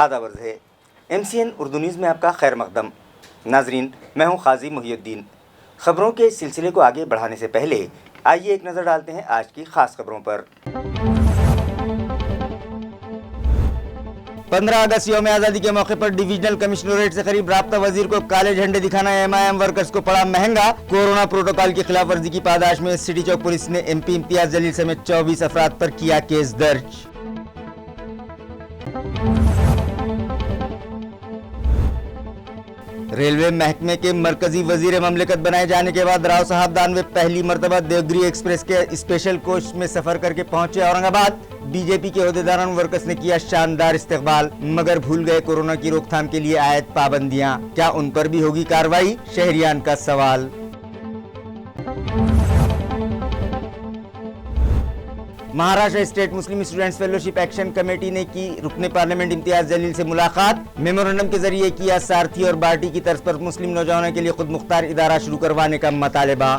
आदाब अर्ज़ है। MCN उर्दू न्यूज़ में आपका खैर मकदम। नाजरीन, मैं हूं क़ाज़ी मुहियुद्दीन। ख़बरों के सिलसिले को आगे बढ़ाने से पहले आइए एक नज़र डालते हैं आज की ख़ास खबरों पर। 15 अगस्त यौम आज़ादी के मौके पर डिविजनल कमिश्नरेट से करीब राब्ता वजीर को काले झंडे दिखाना MIM वर्कर्स को पड़ा महंगा। कोरोना प्रोटोकॉल की खिलाफ वर्जी की पादाश में सिटी चौक पुलिस ने MP इम्तियाज जलील समेत 24 अफराद पर किया केस दर्ज। रेलवे महकमे के मरकजी वजीर ममलिकत बनाए जाने के बाद राव साहब दानवे पहली मरतबा देवगिरी एक्सप्रेस के स्पेशल कोच में सफर करके पहुंचे औरंगाबाद। बीजेपी के ओहदेदारान वर्कर्स ने किया शानदार इस्तकबाल, मगर भूल गए कोरोना की रोकथाम के लिए आयत पाबंदियां। क्या उन पर भी होगी कार्रवाई? शहरियान का सवाल। Maharashtra state Muslim students fellowship action committee ने की रुकने पार्लियामेंट इम्तियाज जलील से मुलाकात। मेमोरेंडम के जरिए किया सारथी और बार्टी की तर्ज पर मुस्लिम नौजवानों के लिए खुद मुख्तार इदारा शुरू करवाने का मुतालबा।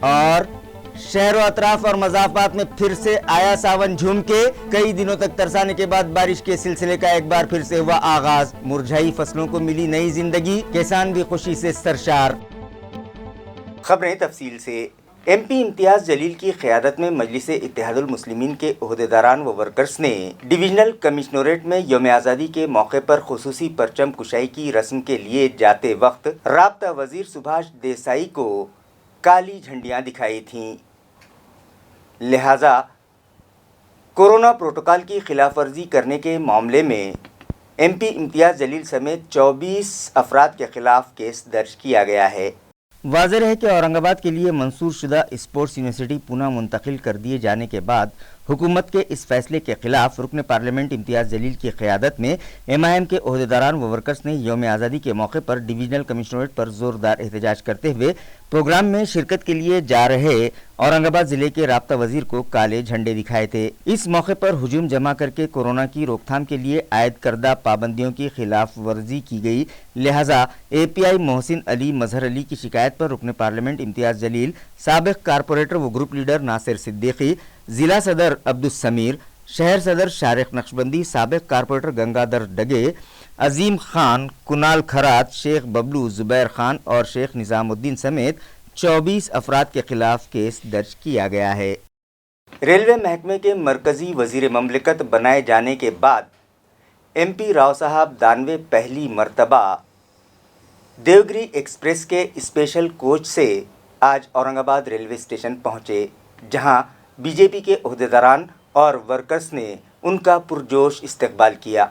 और शहर व अतराफ और मज़ाफ़ात में फिर से आया सावन झूम के। कई दिनों तक तरसाने के बाद बारिश के सिलसिले का एक बार फिर से हुआ आगाज। मुरझाई फसलों को मिली नई जिंदगी, किसान भी खुशी से सरशार। खबरें तफसील से। MP इम्तियाज जलील की क़यादत में मजलिस इत्तेहादुल मुस्लिमीन के ओहदेदारान व वर्कर्स ने डिविजनल कमिश्नरेट में यौम आज़ादी के मौके पर खुसूसी परचम कुशाई की रस्म के लिए जाते वक्त राब्ता वजीर सुभाष देसाई को काली झंडियां दिखाई थीं। लिहाजा कोरोना प्रोटोकॉल की खिलाफ वर्जी करने के मामले में MP इम्तियाज जलील समेत 24 अफराद के खिलाफ केस दर्ज किया गया है। वाज़ेह है कि औरंगाबाद के लिए मंसूर शुदा स्पोर्ट्स यूनिवर्सिटी पुणे मुंतकिल कर दिए जाने के बाद हुकूमत के इस फैसले के खिलाफ रुकन पार्लियामेंट इम्तियाज जलील की क़यादत में MIM के ओहदेदारान व वर्कर्स ने यौम आज़ादी के मौके पर डिविजनल कमिश्नरेट पर ज़ोरदार एहतजाज करते हुए प्रोग्राम में शिरकत के लिए जा रहे औरंगाबाद जिले के राब्ता वजीर को काले झंडे दिखाए थे। इस मौके पर हुजूम जमा करके कोरोना की रोकथाम के लिए आयद करदा पाबंदियों की खिलाफ वर्जी की गई। लिहाजा API मोहसिन अली मजहर अली की शिकायत पर रुकन पार्लियामेंट इम्तियाज जलील, साबिक़ कारपोरेटर व ग्रुप लीडर नासिर सिद्दीकी, जिला सदर अब्दुस समीर, शहर सदर शारिक नक्शबंदी, साबिक़ कारपोरेटर गंगाधर डगे, अजीम खान, कुनाल खरात, शेख बबलू, जुबैर खान और शेख निज़ामुद्दीन समेत 24 अफराद के खिलाफ केस दर्ज किया गया है। रेलवे महकमे के मरकजी वजीर ममलिकत बनाए जाने के बाद MP राव साहब दानवे पहली मरतबा देवगिरी एक्सप्रेस के स्पेशल कोच से आज औरंगाबाद रेलवे स्टेशन पहुंचे, जहां BJP के ओहदेदारान और वर्कर्स ने उनका पुरजोश इस्तकबाल किया।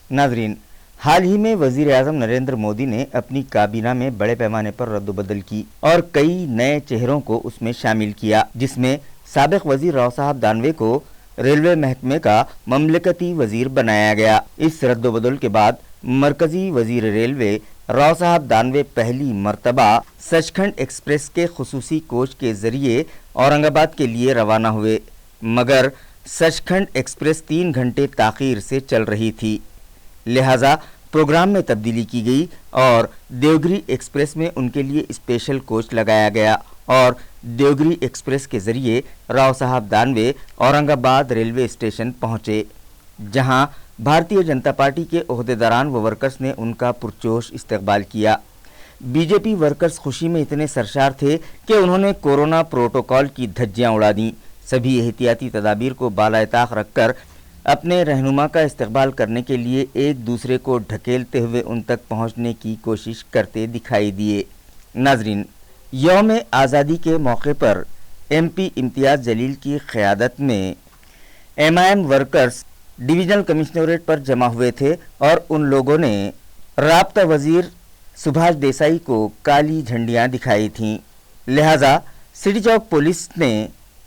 नाजरीन, हाल ही में वजीर आज़म नरेंद्र मोदी ने अपनी काबीना में बड़े पैमाने पर रद्दबदल की और कई नए चेहरों को उसमें शामिल किया, जिसमें साबिक़ वजीर राव साहब दानवे को रेलवे महकमे का ममलिकती वजीर बनाया गया। इस रद्दबदल के बाद मरकजी वजीर रेलवे राव साहब दानवे पहली मरतबा सचखंड एक्सप्रेस के खुसूसी कोच के जरिए औरंगाबाद के लिए रवाना हुए, मगर सचखंड एक्सप्रेस 3 घंटे ताख़ीर से चल रही थी। लिहाजा प्रोग्राम में तब्दीली की गई और देवगिरी एक्सप्रेस में उनके लिए स्पेशल कोच लगाया गया और देवगिरी एक्सप्रेस के जरिए राव साहब दानवे औरंगाबाद रेलवे स्टेशन पहुंचे, जहां भारतीय जनता पार्टी के ओहदेदारान व वर्कर्स ने उनका पुरजोश इस्तकबाल किया। BJP वर्कर्स खुशी में इतने सरशार थे कि उन्होंने कोरोना प्रोटोकॉल की धज्जियां उड़ा दी। सभी एहतियाती तदाबीर को बालाए-ताक़ रखकर अपने रहनुमा का इस्तकबाल करने के लिए एक दूसरे को ढकेलते हुए उन तक पहुंचने की कोशिश करते दिखाई दिए। नाजरीन, यौम आज़ादी के मौके पर MP इम्तियाज जलील की क़यादत में MIM वर्कर्स डिविजनल कमिश्नरेट पर जमा हुए थे और उन लोगों ने राब्ता वजीर सुभाष देसाई को काली झंडियां दिखाई थीं। लिहाजा सिटी चौक पुलिस ने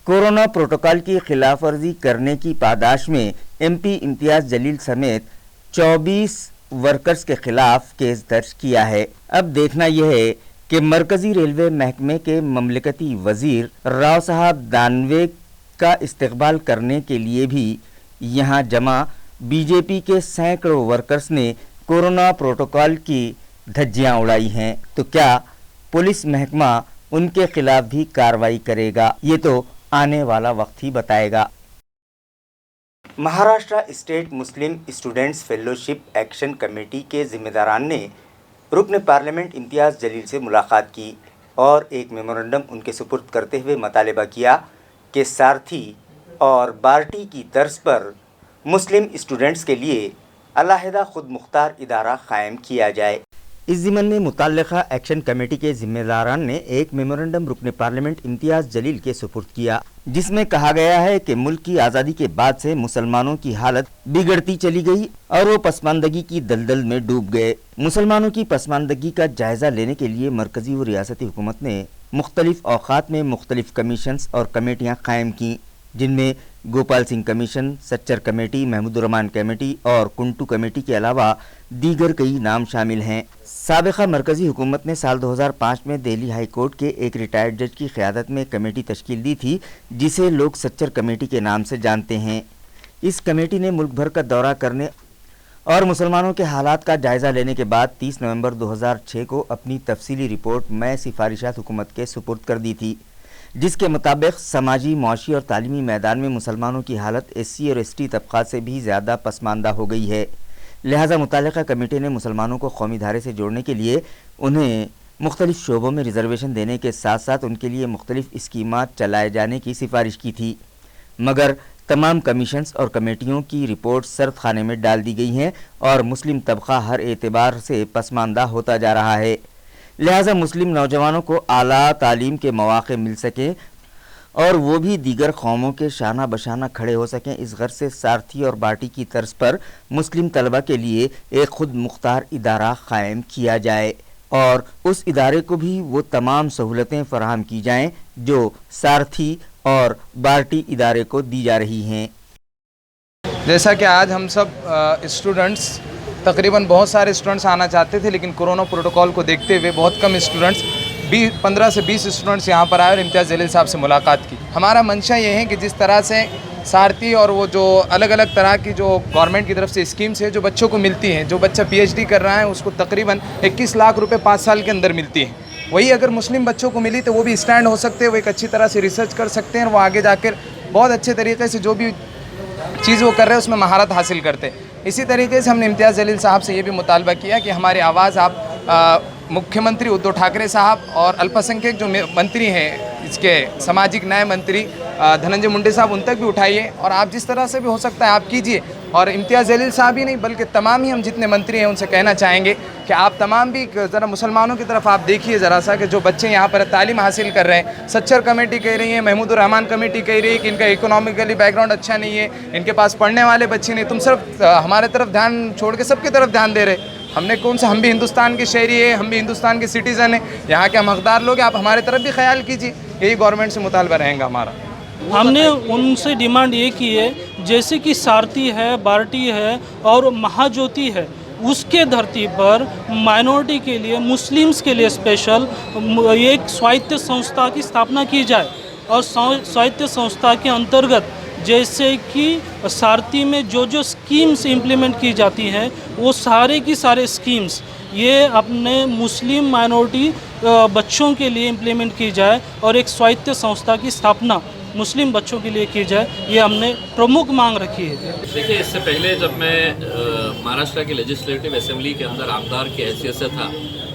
कोरोना प्रोटोकॉल की खिलाफ वर्जी करने की पादाश में MP इम्तियाज जलील समेत 24 वर्कर्स के खिलाफ केस दर्ज किया है। अब देखना यह है कि मरकजी रेलवे महकमे के ममलिकती वजीर राव साहब दानवे का इस्तकबाल करने के लिए भी यहाँ जमा BJP के सैकड़ों वर्कर्स ने कोरोना प्रोटोकॉल की धज्जियां उड़ाई हैं। तो क्या पुलिस महकमा उनके खिलाफ भी कार्रवाई करेगा? ये तो आने वाला वक्त ही बताएगा। Maharashtra state Muslim students fellowship action committee के जिम्मेदारान ने रुकन पार्लियामेंट इम्तियाज़ जलील से मुलाकात की और एक मेमोरेंडम उनके सुपुर्द करते हुए मुतालबा किया कि सारथी और बार्टी की तर्ज पर मुस्लिम स्टूडेंट्स के लिए अलहदा खुद मुख्तार इदारा कायम किया जाए। इस ज़िमन में मुतल्लिक़ा एक्शन कमेटी के ज़िम्मेदारान ने एक मेमोरेंडम रुकन पार्लियामेंट इम्तियाज़ जलील के सुपुर्द किया, जिसमें कहा गया है कि मुल्क की आज़ादी के बाद से मुसलमानों की हालत बिगड़ती चली गई और वो पसमानदगी की दलदल में डूब गए। मुसलमानों की पसमानदगी का जायज़ा लेने के लिए मरकज़ी व रियासती हुकूमत ने मुख्तलिफ औक़ात में मुख्तलिफ कमीशंस और कमेटियाँ कायम की, जिनमें Gopal Singh commission, Sachar committee, Mahmoodur Rahman committee और कुंटू कमेटी के अलावा दीगर कई नाम शामिल हैं। साबिक़ा मरकज़ी हुकूमत ने साल 2005 में दिल्ली हाई कोर्ट के एक रिटायर्ड जज की क़यादत में कमेटी तश्कील दी थी, जिसे लोग सच्चर कमेटी के नाम से जानते हैं। इस कमेटी ने मुल्क भर का दौरा करने और मुसलमानों के हालात का जायज़ा लेने के बाद 30 नवंबर 2006 को अपनी तफसीली रिपोर्ट में सिफारिशात हुकूमत के सुपुर्द कर दी थी, जिसके मुताबिक समाजी, मुआशी और तालीमी मैदान में मुसलमानों की हालत SC और ST तबक़ात से भी ज़्यादा पसमानदा हो गई है। लिहाजा मुतल्लिक़ा कमेटी ने मुसलमानों को कौमी धारे से जोड़ने के लिए उन्हें मुख्तलिफ शोबों में रिजर्वेशन देने के साथ साथ उनके लिए मुख्तलिफ स्कीमात चलाए जाने की सिफारिश की थी, मगर तमाम कमीशंस और कमेटियों की रिपोर्ट सर्द खाने में डाल दी गई हैं और मुस्लिम तबक़ा हर एतबार से पसमानदा होता जा रहा है। लिहाजा मुस्लिम नौजवानों को आला तालीम के मौक़े मिल सकें और वो भी दीगर कौमों के शाना बशाना खड़े हो सकें, इस गर्ज से सारथी और बाटी की तर्ज पर मुस्लिम तलबा के लिए एक खुद मुख्तार इदारा कायम किया जाए और उस इदारे को भी वो तमाम सहूलतें फराहम की जाएँ जो सारथी और बाटी इदारे को दी जा रही हैं। जैसा कि आज हम सब स्टूडेंट्स तकरीबन बहुत सारे स्टूडेंट्स आना चाहते थे, लेकिन कोरोना प्रोटोकॉल को देखते हुए बहुत कम स्टूडेंट्स 15 से 20 स्टूडेंट्स यहाँ पर आए और इम्तियाज़ जलील साहब से मुलाकात की। हमारा मंशा ये है कि जिस तरह से सारथी और वो जो अलग अलग तरह की जो गवर्नमेंट की तरफ से स्कीम्स है जो बच्चों को मिलती हैं, जो बच्चा PhD कर रहा है उसको तकरीबन 21 लाख रुपए 5 साल के अंदर मिलती है, वही अगर मुस्लिम बच्चों को मिली तो वो भी स्टैंड हो सकते हैं, वो एक अच्छी तरह से रिसर्च कर सकते हैं और वो आगे जाकर बहुत अच्छे तरीके से जो भी चीज़ वो कर रहे हैं उसमें महारत हासिल करते हैं। इसी तरीके से हमने इम्तियाज़ जलील साहब से ये भी मुतालबा किया कि हमारी आवाज़ आप मुख्यमंत्री उद्धव ठाकरे साहब और अल्पसंख्यक जो मंत्री हैं, इसके सामाजिक न्याय मंत्री धनंजय मुंडे साहब, उन तक भी उठाइए और आप जिस तरह से भी हो सकता है आप कीजिए। और इम्तियाज़ जलील साहब ही नहीं बल्कि तमाम ही हम जितने मंत्री हैं उनसे कहना चाहेंगे कि आप तमाम भी ज़रा मुसलमानों की तरफ आप देखिए ज़रा सा कि जो बच्चे यहाँ पर तालीम हासिल कर रहे हैं। सच्चर कमेटी कह रही है, महमूदुर्रहमान कमेटी कह रही है कि इनका इकोनॉमिकली बैकग्राउंड अच्छा नहीं है, इनके पास पढ़ने वाले बच्चे नहीं, तुम सिर्फ हमारे तरफ ध्यान छोड़ के सबकी तरफ ध्यान दे रहे। हमने कौन सा, हम भी हिंदुस्तान के शहरी है, हम भी हिंदुस्तान के सिटीज़न हैं, यहाँ के हम हकदार लोग हैं, आप हमारे तरफ भी ख्याल कीजिए। यही गवर्नमेंट से मुतालबा रहेगा हमारा। हमने उनसे डिमांड ये की है जैसे कि सारथी है, बार्टी है और महाज्योति है, उसके धरती पर माइनॉरिटी के लिए, मुस्लिम्स के लिए स्पेशल एक स्वायत्त संस्था की स्थापना की जाए और स्वायत्त संस्था के अंतर्गत जैसे कि सारथी में जो स्कीम्स इम्प्लीमेंट की जाती हैं वो सारे की सारे स्कीम्स ये अपने मुस्लिम माइनॉरिटी बच्चों के लिए इम्प्लीमेंट की जाए और एक स्वायत्त संस्था की स्थापना मुस्लिम बच्चों के लिए की जाए, ये हमने प्रमुख मांग रखी है। देखिए, इससे पहले जब मैं महाराष्ट्र की लेजिस्लेटिव असेंबली के अंदर आमदार की हैसियत से था,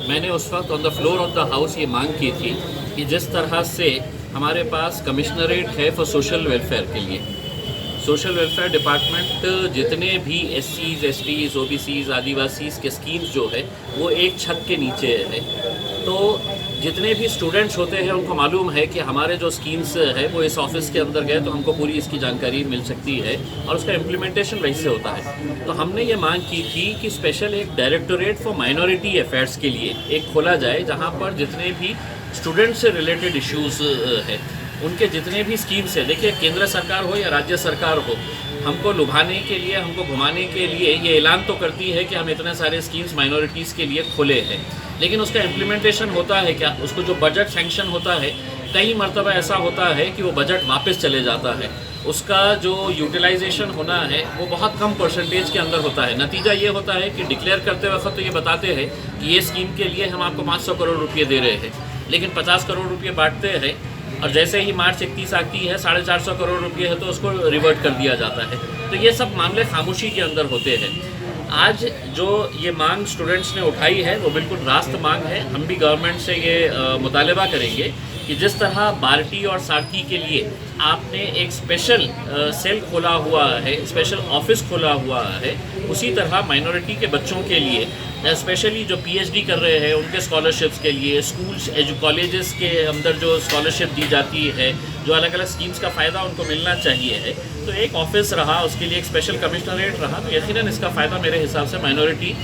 मैंने उस वक्त on the floor of the house ये मांग की थी कि जिस तरह से हमारे पास कमिश्नरेट है फॉर सोशल वेलफेयर के लिए, सोशल वेलफेयर डिपार्टमेंट जितने भी SCs, STs, OBCs, आदिवासीज़ के स्कीम्स जो है वो एक छत के नीचे है। तो जितने भी स्टूडेंट्स होते हैं उनको मालूम है कि हमारे जो स्कीम्स है वो इस ऑफिस के अंदर गए तो हमको पूरी इसकी जानकारी मिल सकती है और उसका इम्प्लीमेंटेशन वहीं से होता है। तो हमने ये मांग की थी कि स्पेशल एक डायरेक्टोरेट फॉर माइनॉरिटी अफेयर्स के लिए एक खोला जाए, जहाँ पर जितने भी स्टूडेंट से रिलेटेड इश्यूज़ है उनके जितने भी स्कीम्स है, देखिए केंद्र सरकार हो या राज्य सरकार हो, हमको लुभाने के लिए, हमको घुमाने के लिए ये ऐलान तो करती है कि हम इतने सारे स्कीम्स माइनॉरिटीज़ के लिए खोले हैं, लेकिन उसका इम्प्लीमेंटेशन होता है क्या? उसको जो बजट सैंक्शन होता है कई मरतबा ऐसा होता है कि वो बजट वापस चले जाता है, उसका जो यूटिलाइजेशन होना है वो बहुत कम परसेंटेज के अंदर होता है। नतीजा ये होता है कि डिक्लेयर करते वक्त तो ये बताते हैं कि ये स्कीम के लिए हम आपको 500 करोड़ रुपये दे रहे हैं, लेकिन 50 करोड़ रुपये बांटते हैं और जैसे ही मार्च 31 आती है 450 करोड़ रुपये है तो उसको रिवर्ट कर दिया जाता है। तो ये सब मामले खामोशी के अंदर होते हैं। आज जो ये मांग स्टूडेंट्स ने उठाई है वो बिल्कुल रास्त मांग है। हम भी गवर्नमेंट से ये मुतालबा करेंगे कि जिस तरह बार्टी और सारथी के लिए आपने एक स्पेशल सेल खोला हुआ है, स्पेशल ऑफिस खोला हुआ है, उसी तरह माइनॉरिटी के बच्चों के लिए स्पेशली जो पीएचडी कर रहे हैं उनके स्कॉलरशिप्स के लिए, स्कूल्स कॉलेजेस के अंदर जो स्कॉलरशिप दी जाती है, जो अलग अलग स्कीम्स का फ़ायदा उनको मिलना चाहिए है, तो एक ऑफिस रहा, उसके लिए एक स्पेशल कमिश्नरेट रहा, तो यकीनन इसका फ़ायदा मेरे हिसाब से माइनॉरिटी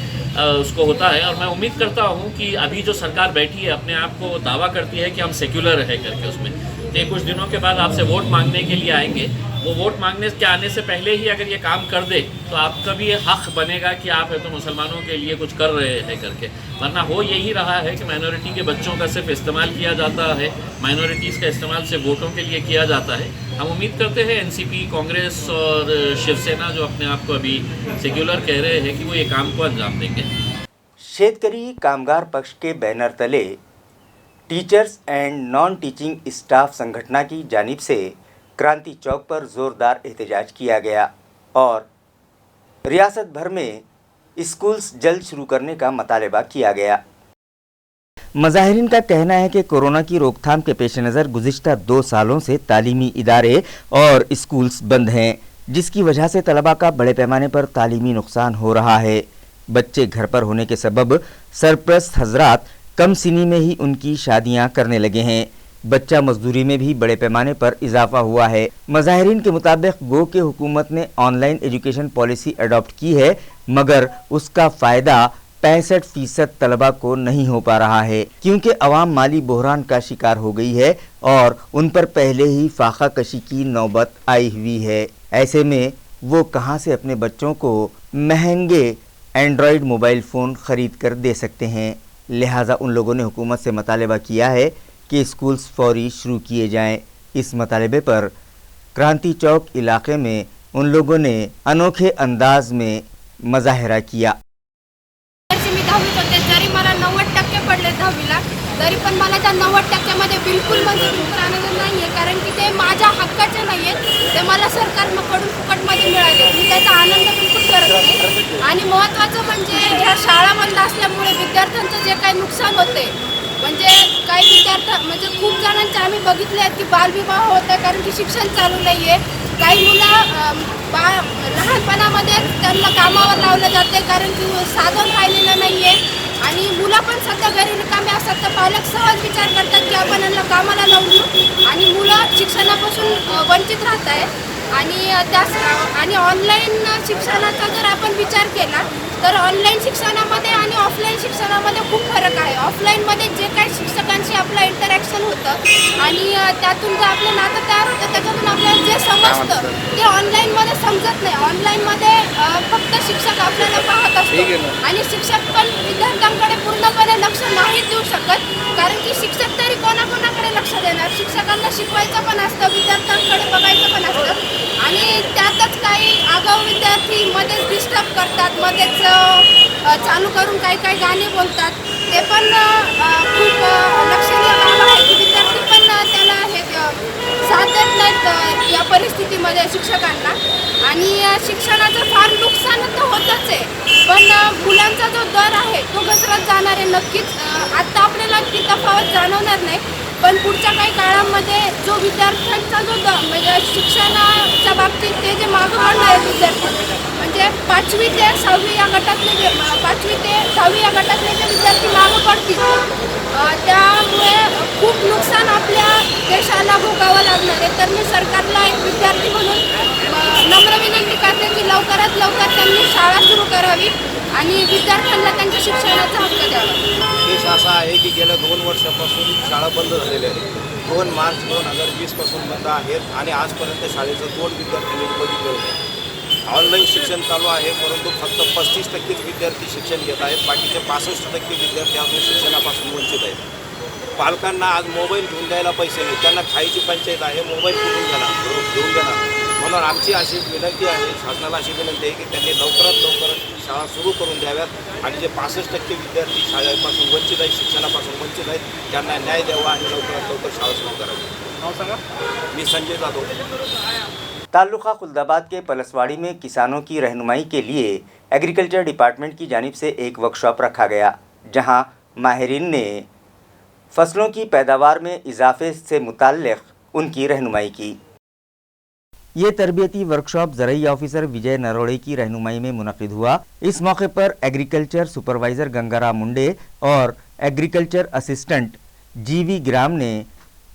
उसको होता है। और मैं उम्मीद करता हूँ कि अभी जो सरकार बैठी है अपने आप को दावा करती है कि हम सेक्युलर है करके, उसमें तो कुछ दिनों के बाद आपसे वोट मांगने के लिए आएंगे। वो वोट मांगने के आने से पहले ही अगर ये काम कर दे तो आपका भी ये हक़ बनेगा कि आप है तो मुसलमानों के लिए कुछ कर रहे हैं करके। वरना हो यही रहा है कि माइनॉरिटी के बच्चों का सिर्फ इस्तेमाल किया जाता है, माइनॉरिटीज़ का इस्तेमाल सिर्फ वोटों के लिए किया जाता है। हम उम्मीद करते हैं एनसीपी, कांग्रेस और शिवसेना जो अपने आप को अभी सेक्युलर कह रहे हैं कि वो ये काम को अंजाम देंगे। शेतकरी कामगार पक्ष के बैनर तले teachers and non teaching staff संगठन की जानिब से क्रांति चौक पर ज़ोरदार एहतजाज किया गया और रियासत भर में स्कूल्स जल्द शुरू करने का मुतालबा किया गया। मज़ाहिरीन का कहना है कि कोरोना की रोकथाम के पेश नज़र गुज़िश्ता 2 सालों से तालीमी इदारे और स्कूल्स बंद हैं, जिसकी वजह से तलबा का बड़े पैमाने पर तालीमी नुकसान हो रहा है। बच्चे घर पर होने के सबब सरप्रस्त हजरात कम सिनी में ही उनकी शादियां करने लगे हैं। बच्चा मजदूरी में भी बड़े पैमाने पर इजाफा हुआ है। मज़ाहिरीन के मुताबिक गो के हुकूमत ने ऑनलाइन एजुकेशन पॉलिसी अडॉप्ट की है, मगर उसका फ़ायदा 65% तलबा को नहीं हो पा रहा है, क्योंकि अवाम माली बहरान का शिकार हो गई है और उन पर पहले ही फाका कशी की नौबत आई हुई है। ऐसे में वो कहां से अपने बच्चों को महंगे एंड्रॉयड मोबाइल फ़ोन ख़रीद कर दे सकते हैं। लिहाजा उन लोगों ने हुकूमत से मुतालबा किया है कि स्कूल्स फौरी शुरू किए जाएं। इस मुतालबे पर क्रांति चौक इलाके में उन लोगों ने अनोखे अंदाज में मुजाहरा किया। मी 10वीत होते, जरी मला 90% पडले 10वीला, तरी पण मला त्या 90%मध्ये बिलकुल म्हणजे बिलकुल आनंद नाही आहे, कारण की ते माझ्या हक्काचे नाही आहेत, ते मला सरकारकडून फुकटमध्ये मिळाले। मी त्याचा आनंद बिलकुल करत नाही। आणि महत्त्वाचं म्हणजे ह्या शाळा बंद असल्यामुळे विद्यार्थ्यांचं जे काही नुकसान होते, म्हणजे काही विद्यार्थी म्हणजे खूप जणांचे आम्ही बघितले आहेत की बालविवाह होत आहे, कारण की शिक्षण चालू नाही आहे। काही मुलं लहानपणामध्ये त्यांना कामावर लावलं जाते, कारण की साधन राहिलेलं नाही आहे। आणि मुलं पण सध्या घरी रिकामे असतात, तर पालक सहज विचार करतात की आपण यांना कामाला लावून देऊ, आणि मुलं शिक्षणापासून वंचित राहत आहेत। आणि ऑनलाईन शिक्षणाचा जर आपण विचार केला तर ऑनलाईन शिक्षणामध्ये आणि ऑफलाईन शिक्षणामध्ये खूप फरक आहे। ऑफलाईनमध्ये जे काही शिक्षकांशी आपलं इंटरॅक्शन होतं आणि त्यातून जे आपलं नातं तयार होतं, त्याच्यातून आपल्याला जे समजतं ते ऑनलाईनमध्ये समजत नाही। ऑनलाईनमध्ये फक्त शिक्षक आपल्याला पाहत असतो आणि शिक्षक पण विद्यार्थ्यांकडे पूर्णपणे लक्ष नाही देऊ शकत, कारण की शिक्षक तरी कोणाकोणाकडे लक्ष देणार। शिक्षकांना शिकवायचं पण असतं, विद्यार्थ्यांकडे बघायचं पण असतं, आणि त्यातच काही आगाऊ विद्यार्थी मध्येच डिस्टर्ब करतात, मध्येच चालू करून काही गाणी बोलतात। ते पण खूप लक्षणीय बाब आहे की विद्यार्थी पण त्याला हे साथ देत नाहीत या परिस्थितीमध्ये शिक्षकांना। आणि शिक्षणाचं फार नुकसान तर होतच आहे, पण मुलांचा जो दर आहे तो घसरत जाणार आहे नक्कीच। आत्ता आपल्याला ती तफावत जाणवणार नाही, पण पुढच्या काही काळामध्ये जो विद्यार्थ्यांचा जो म्हणजे शिक्षणाच्या बाबतीत ते जे मागं पडणार आहेत विद्यार्थी, म्हणजे 5वी ते 6वी या गटातले जे 5वी ते 6वी या गटातले जे विद्यार्थी मागं पडतील, त्यामुळे खूप नुकसान आपल्या देशाला भोगावं लागणार आहे। तर मी सरकारला एक विद्यार्थी म्हणून नम्र विनंती करते की लवकरात लवकर त्यांनी शाळा सुरू करावी आणि विद्यार्थ्यांना त्यांच्या शिक्षणाचा हक्क द्यावा। देश असा आहे की गेल्या 2 वर्षापासून शाळा बंद झालेल्या आहेत। 2 मार्च 2020 पासून बंद आहेत आणि आजपर्यंत शाळेचं 2 विद्यार्थ्यांनी बघितलं होतं। ऑनलाईन शिक्षण चालू आहे, परंतु फक्त 35% विद्यार्थी शिक्षण घेत आहेत, बाकीचे 65% विद्यार्थी अजून शिक्षणापासून वंचित आहेत। पालकांना आज मोबाईल घेऊन द्यायला पैसे नाही, त्यांना खायची पंचायत आहे, मोबाईल घेऊन देणार। म्हणून आमची अशी विनंती आहे, शासनाला अशी विनंती आहे की त्यांनी लवकरात लवकर शाळा सुरू करून द्याव्यात आणि जे 65% विद्यार्थी शाळेपासून वंचित आहेत, शिक्षणापासून वंचित आहेत, त्यांना न्याय द्यावा आणि लवकरात लवकर शाळा सुरू करावी। मी संजय जाधव. ताल्लुका खुल्दाबाद के पलसवाड़ी में किसानों की रहनुमाई के लिए एग्रीकल्चर डिपार्टमेंट की जानिब से एक वर्कशॉप रखा गया, जहां माहिरीन ने फसलों की पैदावार में इजाफे से मुताल्लिक उनकी रहनुमाई की। ये तरबियती वर्कशॉप ज़रई ऑफिसर विजय नरोड़े की रहनुमाई में मुनक़िद हुआ। इस मौके पर एग्रीकल्चर सुपरवाइज़र गंगाराम मुंडे और एग्रीकल्चर असिस्टेंट जीवी ग्राम ने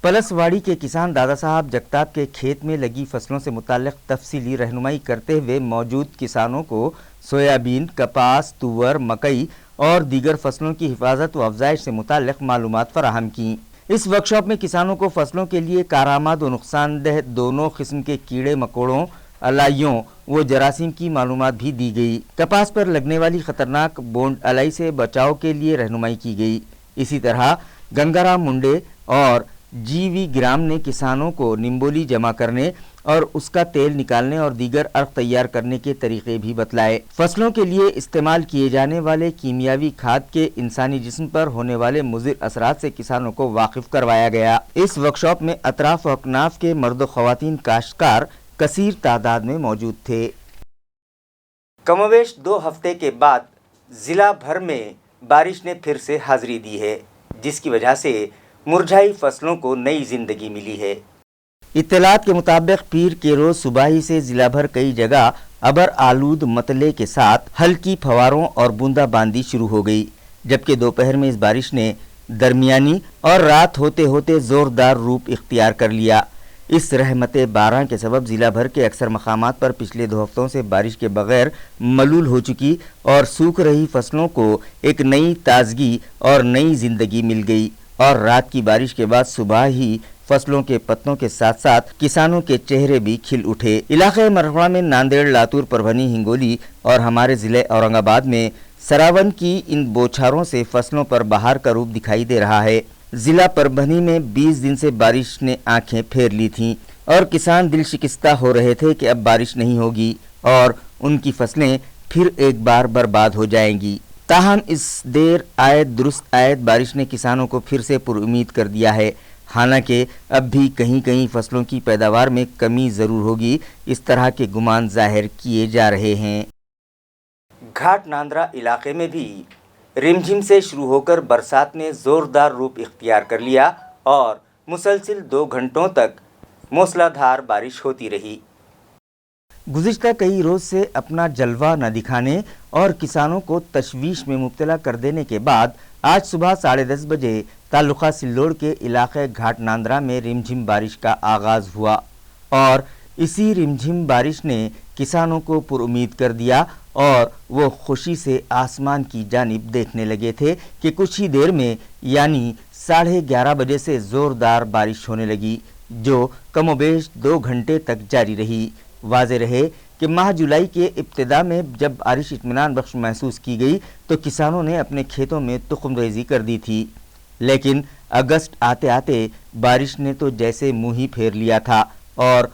पलसवाड़ी के किसान दादा साहब जगताप के खेत में लगी फसलों से मुताल्लिक़ तफसीली रहनुमाई करते हुए मौजूद किसानों को सोयाबीन, कपास, तुवर, मकई और दीगर फसलों की हिफाजत व अफजाइश से मुताल्लिक़ मालूमात फराहम की। इस वर्कशॉप में किसानों को फसलों के लिए कारामद व नुकसानदेह दोनों किस्म के कीड़े मकोड़ों, अलाइयों व जरासीम की मालूमात भी दी गई। कपास पर लगने वाली खतरनाक बोंड अलाई से बचाव के लिए रहनुमाई की गई। इसी तरह गंगाराम मुंडे और जीवी ग्राम ने किसानों को निम्बोली जमा करने और उसका तेल निकालने और दीगर अर्क तैयार करने के तरीके भी बतलाए। फसलों के लिए इस्तेमाल किए जाने वाले कीमियावी खाद के इंसानी जिस्म पर होने वाले मुज़िर असरात से किसानों को वाकिफ करवाया गया। इस वर्कशॉप में अतराफ व अकनाफ के मर्द व ख़वातीन काश्तकार कसीर तादाद में मौजूद थे। कमोवेश 2 हफ्ते के बाद ज़िला भर में बारिश ने फिर से हाज़िरी दी है, जिसकी वजह से मुरझाई फसलों को नई जिंदगी मिली है। इत्तलात के मुताबिक पीर के रोज सुबह ही से जिला भर कई जगह अबर आलूद मतले के साथ हल्की फवारों और बूंदाबांदी शुरू हो गई, जबकि दोपहर में इस बारिश ने दरमियानी और रात होते होते जोरदार रूप इख्तियार कर लिया। इस रहमत बारह के सबब जिला भर के अक्सर मकामात पर पिछले 2 हफ्तों से बारिश के बगैर मलूल हो चुकी और सूख रही फसलों को एक नई ताजगी और नई जिंदगी मिल गई और रात की बारिश के बाद सुबह ही फसलों के पत्तों के साथ साथ किसानों के चेहरे भी खिल उठे। इलाके मरहड़ा में नांदेड़, लातूर, परभनी, हिंगोली और हमारे ज़िले औरंगाबाद में सरावन की इन बौछारों से फसलों पर बहार का रूप दिखाई दे रहा है। ज़िला परभनी में 20 दिन से बारिश ने आंखें फेर ली थीं और किसान दिल शिकस्ता हो रहे थे कि अब बारिश नहीं होगी और उनकी फसलें फिर एक बार बर्बाद हो जाएंगी। ताहम इस देर आयत दुरुस्त आयत बारिश ने किसानों को फिर से पुरुम्मीद कर दिया है। हालांकि अब भी कहीं कहीं फसलों की पैदावार में कमी ज़रूर होगी, इस तरह के गुमान जाहिर किए जा रहे हैं। घाट नांद्रा इलाके में भी रिमझिम से शुरू होकर बरसात ने ज़ोरदार रूप इख्तियार कर लिया और मुसलसिल 2 घंटों तक मूसलाधार बारिश होती रही। गुज़िश्ता कई रोज़ से अपना जलवा न दिखाने और किसानों को तशवीश में मुब्तला कर देने के बाद आज सुबह 10:30 बजे ताल्लुका सिल्लोड़ के इलाके घाट नांद्रा में रिमझिम बारिश का आगाज़ हुआ और इसी रिमझिम बारिश ने किसानों को पुरुम्मीद कर दिया और वो खुशी से आसमान की जानिब देखने लगे थे कि कुछ ही देर में यानी 11:30 बजे से ज़ोरदार बारिश होने लगी, जो कमोबेश 2 घंटे तक जारी रही। वाज़े रहे कि माह जुलाई के इब्तिदा में जब बारिश इत्मीनान बख्श महसूस की गई तो किसानों ने अपने खेतों में तुख्म रेज़ी कर दी थी, लेकिन अगस्त आते आते बारिश ने तो जैसे मुँह ही फेर लिया था और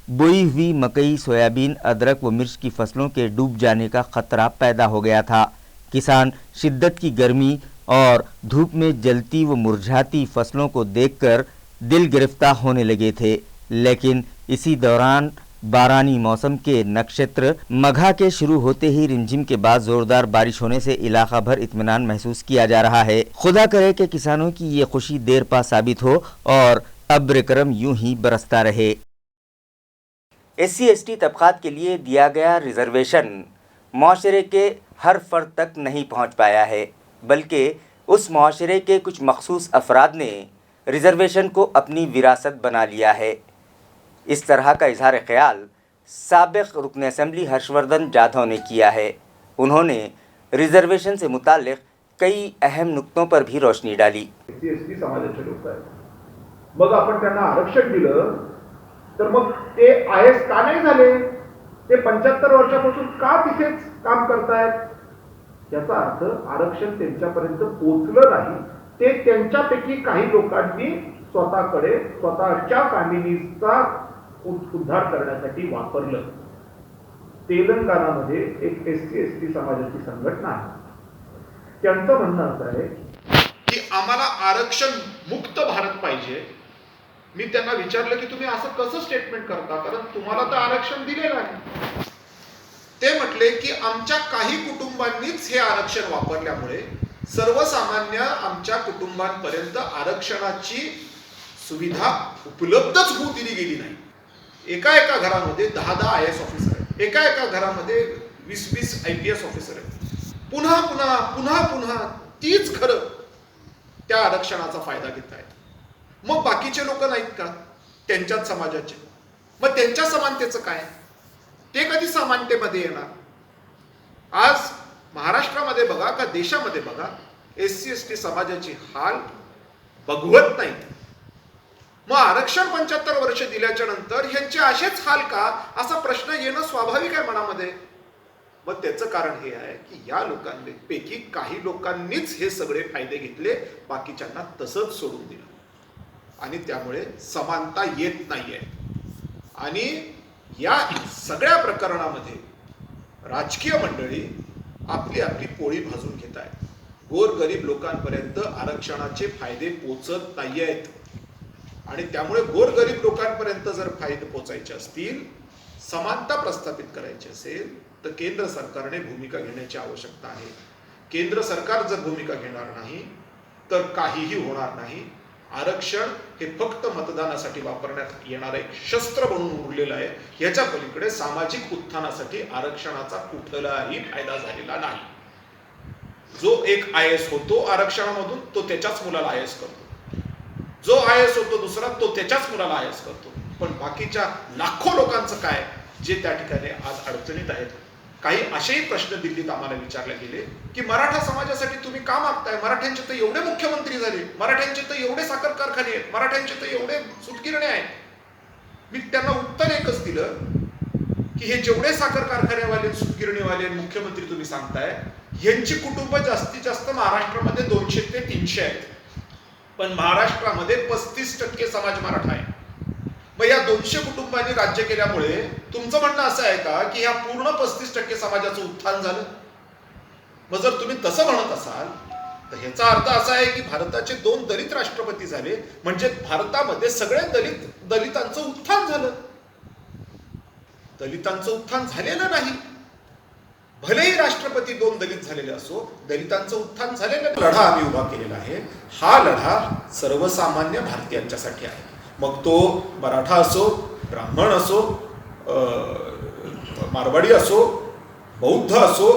बोई हुई मकई, सोयाबीन, अदरक व मिर्च की फसलों के डूब जाने का ख़तरा पैदा हो गया था। किसान शिद्दत की गर्मी और धूप में जलती व मुरझाती फसलों को देखकर दिल गिरफ्तार होने लगे थे, लेकिन इसी दौरान बारानी मौसम के नक्षत्र मघा के शुरू होते ही रिमझिम के बाद जोरदार बारिश होने से इलाका भर इत्मीनान महसूस किया जा रहा है। खुदा करे कि किसानों की ये खुशी देर पा साबित हो और अब्र करम यूं ही बरसता रहे। SC/ST तबकात के लिए दिया गया रिजर्वेशन माशरे के हर फर्द तक नहीं पहुंच पाया है, बल्कि उस माशरे के कुछ मखसूस अफराद ने रिजर्वेशन को अपनी विरासत बना लिया है। इस तरह का इजहार ख्याल साबिक़ रुकन असम्बली हर्षवर्धन जाधव ने किया है। उन्होंने रिजर्वेशन से मुताल्लिक़ कई अहम नुक्तों पर भी रोशनी डाली। SC/ST समाजाचे लोक आहेत, मग आपण त्यांना आरक्षण दिलं तर मग ते IS का नाही झाले? ते 75 वर्षापासून का तिथेच काम करतायत? याचा अर्थ आरक्षण त्यांच्यापर्यंत पोहोचलं नाही, ते त्यांच्यापैकी काही लोकांनी स्वतःकडे स्वतःच्या फॅमिलीचा उद्धार करण्यासाठी वापरलं। तेलंगणामध्ये एक SC/ST समाजाची संघटना आहे, त्यांचं म्हणणं असं आहे की आम्हाला आरक्षण मुक्त भारत पाहिजे मी त्यांना विचारलं की तुम्ही असं कसं स्टेटमेंट करता, कारण तुम्हाला तर आरक्षण दिलेलं आहे. ते म्हटले की आमच्या काही कुटुंबांनीच हे आरक्षण वापरल्यामुळे सर्वसामान्य आमच्या कुटुंबांपर्यंत आरक्षणाची सुविधा उपलब्धच होऊ दिली गेली नाही. एका घरामध्ये 10 IAS ऑफिसर आहेत, एका घरामध्ये 20 IPS ऑफिसर आहेत. पुन्हा पुन्हा पुन्हा पुन्हा तीच घरं त्या आरक्षणाचा फायदा घेत आहेत. मग बाकीचे लोक नाहीत का त्यांच्याच समाजाचे? मग त्यांच्या समानतेचं काय? ते कधी समानतेमध्ये येणार? आज महाराष्ट्रामध्ये बघा का देशामध्ये बघा, SC ST समाजाची हाल बघवत नाही. मग आरक्षण 75 वर्ष दिल्याच्या नंतर ह्यांचे असेच हाल का, असा प्रश्न येणं स्वाभाविक आहे मनामध्ये. मग त्याचं कारण हे आहे की या लोकांपैकी काही लोकांनीच हे सगळे फायदे घेतले, बाकीच्यांना तसंच सोडून दिलं आणि त्यामुळे समानता येत नाहीये. आणि या सगळ्या प्रकरणामध्ये राजकीय मंडळी आपली आपली पोळी भाजून घेत आहेत. गोरगरीब लोकांपर्यंत आरक्षणाचे फायदे पोचत नाहीयेत आणि त्यामुळे गोरगरीब लोकांपर्यंत जर फायदे पोचायचे असतील, समानता प्रस्थापित करायची असेल, तर केंद्र सरकारने भूमिका घेण्याची आवश्यकता आहे. केंद्र सरकार जर भूमिका घेणार नाही तर काहीही होणार नाही. आरक्षण हे फक्त मतदानासाठी वापरण्यात येणारं एक शस्त्र म्हणून उरलेलं आहे. याच्या पलीकडे सामाजिक उत्थानासाठी आरक्षणाचा कुठलाही फायदा झालेला नाही. जो एक IAS होतो आरक्षणामधून, तो त्याच्याच मुलाला IAS करतो. जो IAS होतो दुसरा, तो त्याच्याच मुलाला IAS करतो. पण बाकीच्या लाखो लोकांचं काय, जे त्या ठिकाणी आज अडचणीत आहेत. काही असेही प्रश्न दिल्लीत आम्हाला विचारले गेले की मराठा समाजासाठी तुम्ही का मागताय? मराठ्यांचे तर एवढे मुख्यमंत्री झाले, मराठ्यांचे तर एवढे साखर कारखाने आहेत, मराठ्यांचे तर एवढे सूतगिरणे आहेत. मी त्यांना उत्तर एकच दिलं की हे जेवढे साखर कारखानेवाले, सूतगिरणीवाले, मुख्यमंत्री तुम्ही सांगताय, यांची कुटुंब जास्तीत जास्त महाराष्ट्रामध्ये 200 ते 300 आहेत. पण महाराष्ट्रामध्ये 35% समाज मराठा आहे. मग या 200 कुटुंबांनी राज्य केल्यामुळे तुमचं म्हणणं असं आहे का की ह्या पूर्ण 35% समाजाचं उत्थान झालं? मग जर तुम्ही तसं म्हणत असाल तर ह्याचा अर्थ असा आहे की भारताचे 2 दलित राष्ट्रपती झाले, म्हणजे भारतामध्ये सगळे दलितांचं उत्थान झालं. दलितांचं उत्थान झालेलं नाही. भलेही राष्ट्रपती 2 दलित झालेले असो, दलितांचं उत्थान झालेलं. लढा आम्ही उभा केलेला आहे. हा लढा सर्वसामान्य भारतीयांच्यासाठी आहे. मग तो मराठा असो, ब्राह्मण असो, मारवाडी असो, बौद्ध असो,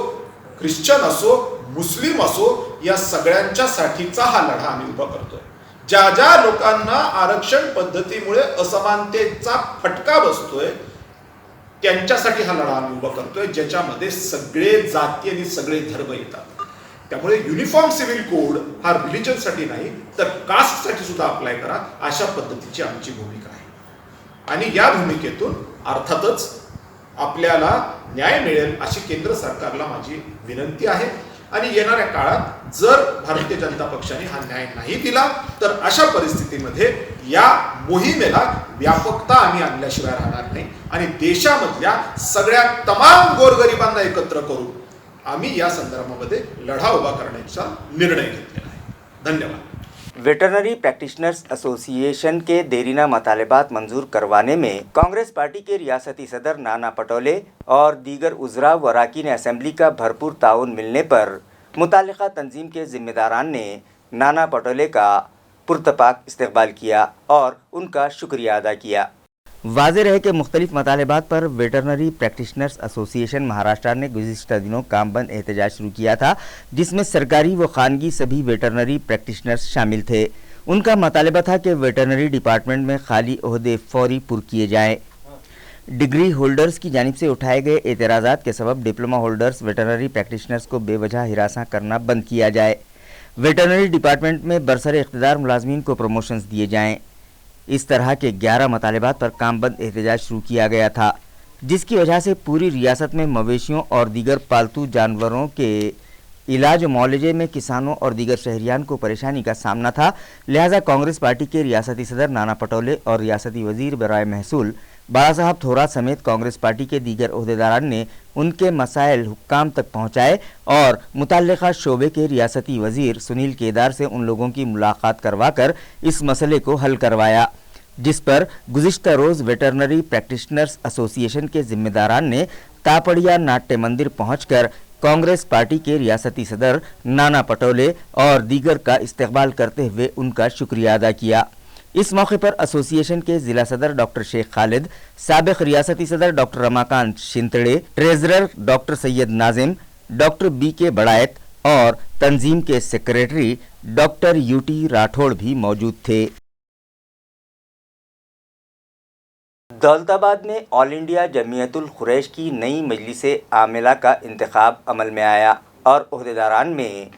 ख्रिश्चन असो, मुस्लिम असो, या सगळ्यांच्यासाठीचा हा लढा आम्ही उभा करतोय. ज्या ज्या लोकांना आरक्षण पद्धतीमुळे असमानतेचा फटका बसतोय त्यांच्यासाठी हा लढा आम्ही उभा करतोय, ज्याच्यामध्ये सगळे जाती आणि सगळे धर्म येतात. त्यामुळे युनिफॉर्म सिव्हिल कोड हा रिलिजनसाठी नाही तर कास्टसाठी सुद्धा अप्लाय करा, अशा पद्धतीची आमची भूमिका आहे. आणि या भूमिकेतून अर्थातच आपल्याला न्याय मिळेल अशी केंद्र सरकारला माझी विनंती आहे. आणि येणाऱ्या काळात जर भारतीय जनता पक्षाने हा न्याय नाही दिला तर अशा परिस्थितीमध्ये या मोहिमेला व्यापकता आम्ही आणल्याशिवाय राहणार नाही आणि देशामधल्या सगळ्या तमाम गोरगरिबांना एकत्र करून आम्ही या संदर्भामध्ये लढा उभा करण्याचा निर्णय घेतलेला आहे. धन्यवाद. वेटरनरी प्रैक्टिशनर्स एसोसिएशन के देरीना मुतालबात मंजूर करवाने में कांग्रेस पार्टी के रियासती सदर नाना पटोले और दीगर उज़रा व अरकान असेंबली का भरपूर ताउन मिलने पर मुताल्लिक़ा तंजीम के ज़िम्मेदारान ने नाना पटोले का पुरतपाक इस्तकबाल किया और उनका शुक्रिया अदा किया। वाज़ेह है कि मुख्तलिफ मुतालबात पर वेटरनरी प्रैक्टिशनर्स एसोसिएशन महाराष्ट्र ने गुज़िश्ता दिनों काम बंद एहतजाज शुरू किया था, जिसमें सरकारी व खानगी सभी वेटरनरी प्रैक्टिशनर्स शामिल थे। उनका मुतालबा था कि वेटरनरी डिपार्टमेंट में खाली ओहदे फौरी पुर किए जाएँ। डिग्री होल्डर्स की जानिब से उठाए गए एतराज़ात के सबब डिप्लोमा होल्डर्स वेटरनरी प्रैक्टिशनर्स को बेवजह हिरासा करना बंद किया जाए। वेटरनरी डिपार्टमेंट में बरसर इख्तिदार मुलाजमीन को प्रमोशंस दिए जाएँ। इस तरह के 11 मुतालबात पर काम बंद एहतजाज शुरू किया गया था, जिसकी वजह से पूरी रियासत में मवेशियों और दीगर पालतू जानवरों के इलाज व मुआवजे में किसानों और दीगर शहरियान को परेशानी का सामना था। लिहाजा कांग्रेस पार्टी के रियासती सदर नाना पटोले और रियासती वजीर बराए महसूल बाला साहब थोरात समेत कांग्रेस पार्टी के दीगर ओहदेदारान ने उनके मसाइल हुक्काम तक पहुँचाए और मुतल्लिक़ा शोबे के रियासती वजीर सुनील केदार से उन लोगों की मुलाकात करवा कर इस मसले को हल करवाया। जिस पर गुज़िश्ता रोज़ वेटरनरी प्रैक्टिशनर्स एसोसिएशन के जिम्मेदारान ने तापड़िया नाट्य मंदिर पहुंचकर कांग्रेस पार्टी के रियासती सदर नाना पटोले और दीगर का इस्तकबाल करते हुए उनका शुक्रिया अदा किया। इस मौके पर एसोसिएशन के जिला सदर डॉक्टर शेख खालिद, साबिक रियासती सदर doctor Ramakant Shintade, treasurer doctor Syed Nazim, doctor B K Badayat और तंजीम के सेक्रेटरी डॉक्टर यूटी राठौड़ भी मौजूद थे। दौलताबाद में ऑल इंडिया जमीयतुल कुरैश की नई मजलिस आमिला का इंतखाब अमल में आया और ओहदेदारान में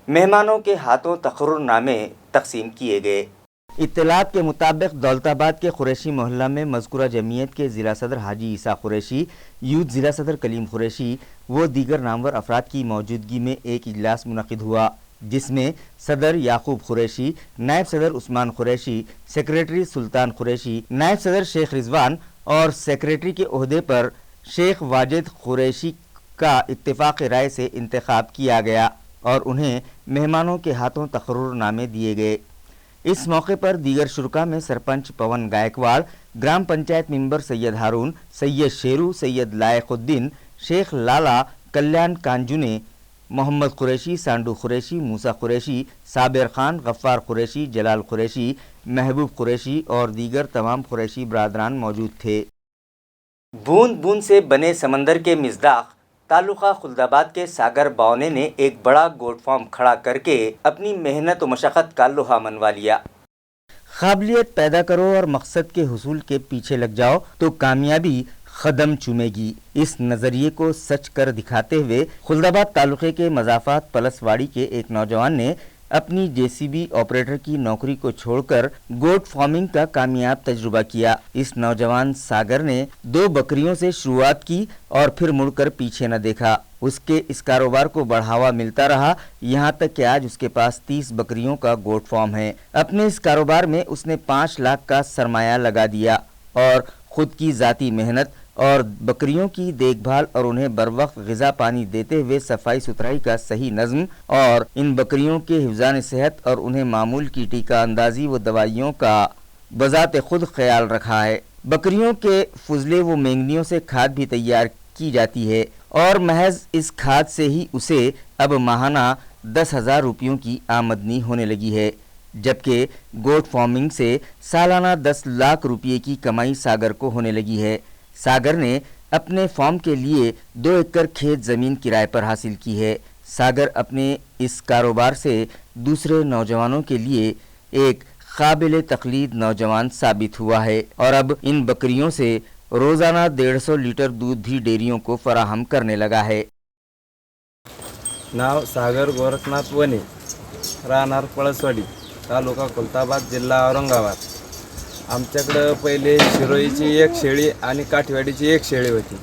मेहमानों के हाथों तकर्रुरनामे तकसीम किए गए। इत्तलात के मुताबिक दौलताबाद के कुरैशी मोहल्ला में मज़कूरा जमीयत के ज़िला सदर हाजी ईसा कुरैशी, यूथ ज़िला सदर कलीम कुरैशी व दीगर नामवर अफराद की मौजूदगी में एक इजलास मुनक़िद हुआ, जिसमें सदर याकूब कुरैशी, नायब सदर उस्मान कुरैशी, सेक्रेटरी सुल्तान कुरैशी, नायब सदर शेख रिजवान और सेक्रेटरी के ओहदे पर शेख वाजिद कुरैशी का इत्तेफाक राय से इंतखाब किया गया और उन्हें मेहमानों के हाथों तकर्रुरनामे दिए गए। इस मौके पर दीगर शुरका में सरपंच पवन गायकवाड़, ग्राम पंचायत मेंबर सैयद हारून, सैयद शेरू, सैयद लायकुद्दीन, शेख लाला, कल्याण कांजुने, मोहम्मद कुरैशी, सांडू कुरैशी, मूसा कुरैशी, साबिर खान, गफ्फार कुरैशी, जलाल कुरैशी, महबूब कुरैशी और दीगर तमाम कुरैशी बरादरान मौजूद थे। बूंद बूंद से बने समंदर के मिज़दाक़ तालुका खुल्दाबाद के सागर बावने ने एक बड़ा गोट फार्म खड़ा करके अपनी मेहनत व मशक्क़त का लोहा मनवा लिया। काबिलियत पैदा करो और मकसद के हुसूल के पीछे लग जाओ तो कामयाबी कदम चूमेगी। इस नज़रिए को सच कर दिखाते हुए खुल्दाबाद तालुके के मज़ाफ़ात पलसवाड़ी के एक नौजवान ने अपनी जेसीबी ऑपरेटर की नौकरी को छोड़कर गोट फार्मिंग का कामयाब तजुर्बा किया। इस नौजवान सागर ने 2 बकरियों से शुरुआत की और फिर मुड़कर पीछे न देखा। उसके इस कारोबार को बढ़ावा मिलता रहा, यहाँ तक कि आज उसके पास 30 बकरियों का गोट फार्म है। अपने इस कारोबार में उसने 5 लाख का सरमाया लगा दिया और खुद की ज़ाती मेहनत और बकरियों की देखभाल और उन्हें बरवक्त ग़िज़ा पानी देते हुए सफाई सुथराई का सही नज़्म और इन बकरियों के हिफ़्ज़ान सेहत और उन्हें मामूल की टीका अंदाजी व दवाइयों का बज़ाते खुद ख्याल रखा है। बकरियों के फुजले व मेंगनियों से खाद भी तैयार की जाती है और महज इस खाद से ही उसे अब माहाना 10,000 रुपयों की आमदनी होने लगी है, जबकि गोट फार्मिंग से सालाना 10 लाख रुपये की कमाई सागर को होने लगी है। सागर ने अपने फार्म के लिए 2 एकड़ खेत ज़मीन किराए पर हासिल की है। सागर अपने इस कारोबार से दूसरे नौजवानों के लिए एक काबिल तकलीद नौजवान साबित हुआ है और अब इन बकरियों से रोज़ाना 150 लीटर दूध भी डेयरियों को फराहम करने लगा है। नाव सागर गोरखनाथ वने, राहणार पळसवाडी, तालुका खुल्दाबाद, जिल्हा औरंगाबाद। आमच्याकडं पहिले शिरोईची 1 शेळी आणि काठीवाडीची 1 शेळी होती,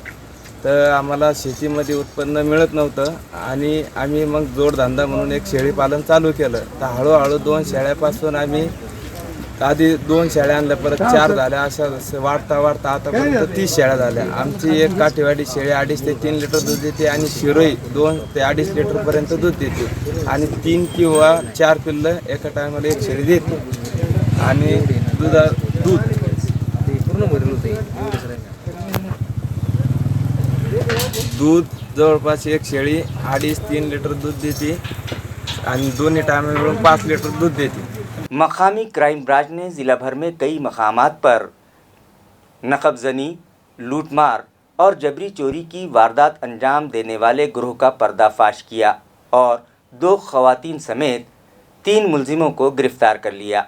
तर आम्हाला शेतीमध्ये उत्पन्न मिळत नव्हतं आणि आम्ही मग जोडधंदा म्हणून 1 शेळी पालन चालू केलं। तर हळूहळू 2 शेळ्यापासून आम्ही आधी 2 शेळ्या आणल्या, परत 4 झाल्या, असं वाढता वाढता आतापर्यंत 30 शेळ्या झाल्या। आमची एक काठीवाडी शेळी 2.5 ते 3 लिटर दूध देते आणि शिरोई 2 ते 2.5 लिटरपर्यंत दूध देते आणि 3 किंवा 4 पिल्लं एका टायमाला 1 शेळी देते आणि दूध जवळपास 1 शेळी 2.5-3 लिटर दूध देते आणि दोन्ही टाइम मिळून 5 लिटर दूध देते। मकामी क्राइम ब्रांच ने ज़िला भर में कई मकामात पर नकबजनी, लूटमार और जबरी चोरी की वारदात अंजाम देने वाले ग्रोह का पर्दाफाश किया और 2 खवातीन समेत 3 मुलजिमों को गिरफ्तार कर लिया।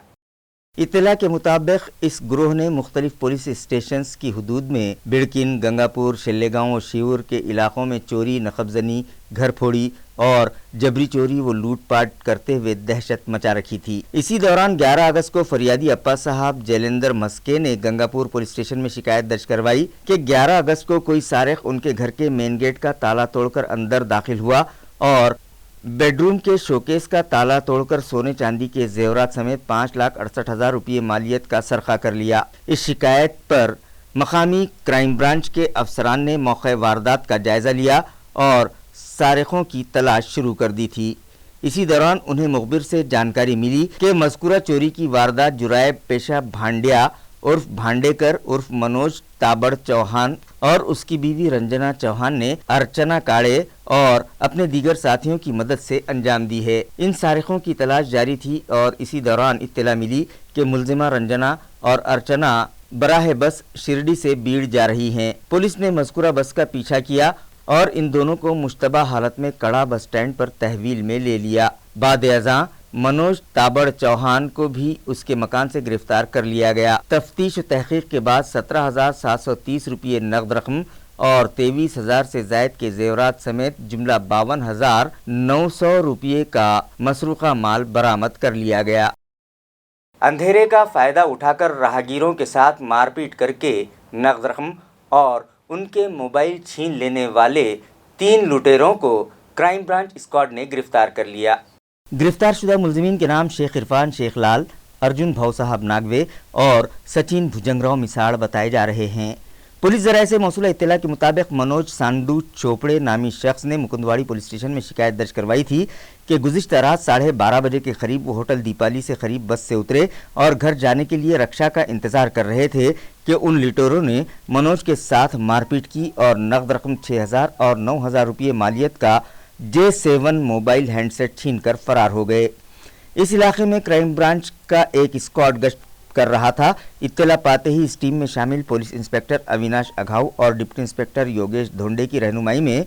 इत्तला के मुताबिक इस ग्रोह ने मुख्तलिफ पुलिस स्टेशंस की हदूद में बिड़किन, गंगापुर, शेल्लेगांव और शिवूर के इलाकों में चोरी, नकबजनी, घर फोड़ी और जबरी चोरी व लूटपाट करते हुए दहशत मचा रखी थी। इसी दौरान 11 अगस्त को फरियादी अप्पा साहब जैलेंदर मस्के ने गंगापुर पुलिस स्टेशन में शिकायत दर्ज करवाई कि 11 अगस्त को कोई सारिक उनके घर के मेन गेट का ताला तोड़कर अंदर दाखिल हुआ और बेडरूम के शोकेस का ताला तोड़कर सोने चांदी के जेवरात समेत 5,68,000 रुपये मालियत का सरखा कर लिया। इस शिकायत पर मकामी क्राइम ब्रांच के अफसरान ने मौके वारदात का जायज़ा लिया और सारिकों की तलाश शुरू कर दी थी। इसी दौरान उन्हें मुखबिर से जानकारी मिली कि मज़कूरा चोरी की वारदात जुरायब पेशा भांडिया उर्फ भांडेकर उर्फ मनोज ताबड़ चौहान और उसकी बीवी रंजना चौहान ने अर्चना काड़े और अपने दीगर साथियों की मदद से अंजाम दी है। इन सारिकों की तलाश जारी थी और इसी दौरान इत्तला मिली कि मुलजिमा रंजना और अर्चना बराह बस शिरडी से बीड़ जा रही हैं। पुलिस ने मज़कूरा बस का पीछा किया और इन दोनों को मुश्तबा हालत में कड़ा बस स्टैंड पर तहवील में ले लिया। बाद-ए-अज़ां मनोज ताबड़ चौहान को भी उसके मकान से गिरफ्तार कर लिया गया। तफ्तीश और तहकीक के बाद 17,730 रुपये नकद रकम और 23,000 से ज़ायद के जेवरात समेत जुमला 52,900 रुपये का मसरूक़ा माल बरामद कर लिया गया। अंधेरे का फ़ायदा उठाकर राहगीरों के साथ मारपीट करके नकद रकम और उनके मोबाइल छीन लेने वाले 3 लुटेरों को क्राइम ब्रांच स्क्वाड ने गिरफ्तार कर लिया। गिरफ्तार शुदा मुलजिमीन के नाम शेख इरफान शेख लाल, अर्जुन भाऊ साहब नागवे और सचिन भुजंगराव मिसाड़ बताए जा रहे हैं। पुलिस ज़राए से मौसूला इत्तला के मुताबिक मनोज सांडू चोपड़े नामी शख्स ने मुकुंदवाड़ी पुलिस स्टेशन में शिकायत दर्ज करवाई थी कि गुज़िश्ता रात 12:30 बजे के करीब वो होटल दीपाली से करीब बस से उतरे और घर जाने के लिए रक्षा का इंतज़ार कर रहे थे कि उन लुटेरों ने मनोज के साथ मारपीट की और नकद रकम 6,000 और 9,000 रुपये मालियत का J7 मोबाइल हैंडसेट छीनकर फरार हो गए। इस इलाके में क्राइम ब्रांच का एक स्क्वाड गश्त कर रहा था। इत्तला पाते ही इस टीम में शामिल पुलिस इंस्पेक्टर अविनाश अघाऊ और डिप्टी इंस्पेक्टर योगेश धोंडे की रहनुमाई में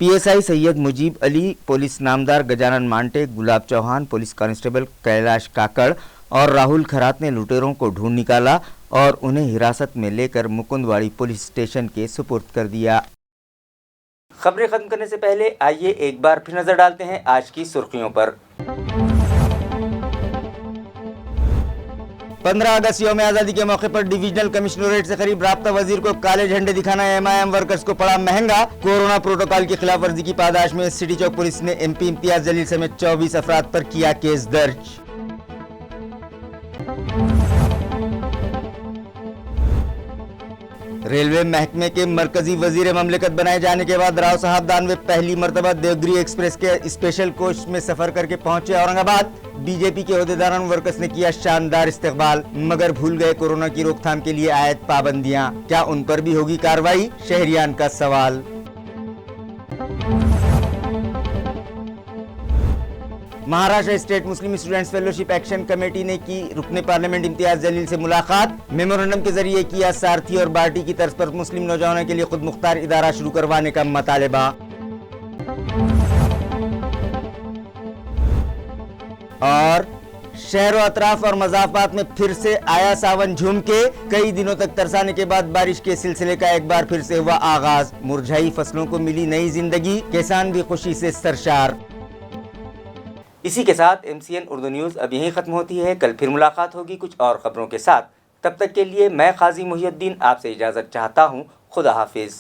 PSI सैयद मुजीब अली, पुलिस नामदार गजानन मांटे, गुलाब चौहान, पुलिस कांस्टेबल कैलाश काकड़ और राहुल खरात ने लुटेरों को ढूंढ निकाला और उन्हें हिरासत में लेकर मुकुंदवाड़ी पुलिस स्टेशन के सुपुर्द कर दिया। खबरें खत्म करने से पहले आइए एक बार फिर नजर डालते हैं आज की सुर्खियों पर। 15 अगस्त यौम आज़ादी के मौके पर डिविजनल कमिश्नरेट से करीब राब्ता वजीर को काले झंडे दिखाना MIM वर्कर्स को पड़ा महंगा। कोरोना प्रोटोकॉल की खिलाफ वर्जी की पादाश में सिटी चौक पुलिस ने MP इम्तियाज जलील समेत 24 अफराद पर किया केस दर्ज। रेलवे महकमे के मरकजी वजीर ममलिकत बनाए जाने के बाद राव साहब दानवे पहली मरतबा देवगिरी एक्सप्रेस के स्पेशल कोच में सफर करके पहुंचे औरंगाबाद। बीजेपी के ओहदेदारान वर्कर्स ने किया शानदार इस्तकबाल, मगर भूल गए कोरोना की रोकथाम के लिए आयत पाबंदियां। क्या उन पर भी होगी कार्रवाई? शहरियान का सवाल। Maharashtra state Muslim students fellowship action committee ने की रुकने पार्लियामेंट इम्तियाज जलील से मुलाकात। मेमोरेंडम के जरिए किया सारथी और बार्टी की तर्ज पर मुस्लिम नौजवानों के लिए खुद मुख्तार इदारा शुरू करवाने का मुतालबा। और शहरों अतराफ और मज़ाफात में फिर से आया सावन झूम के। कई दिनों तक तरसाने के बाद बारिश के सिलसिले का एक बार फिर से हुआ आगाज। मुरझाई फसलों को मिली नई जिंदगी, किसान भी खुशी से सरशार। इसी के साथ MCN उर्दू न्यूज़ अब यहीं ख़त्म होती है। कल फिर मुलाकात होगी कुछ और ख़बरों के साथ। तब तक के लिए मैं काजी मुहियुद्दीन आपसे इजाज़त चाहता हूँ। खुदा हाफिज़।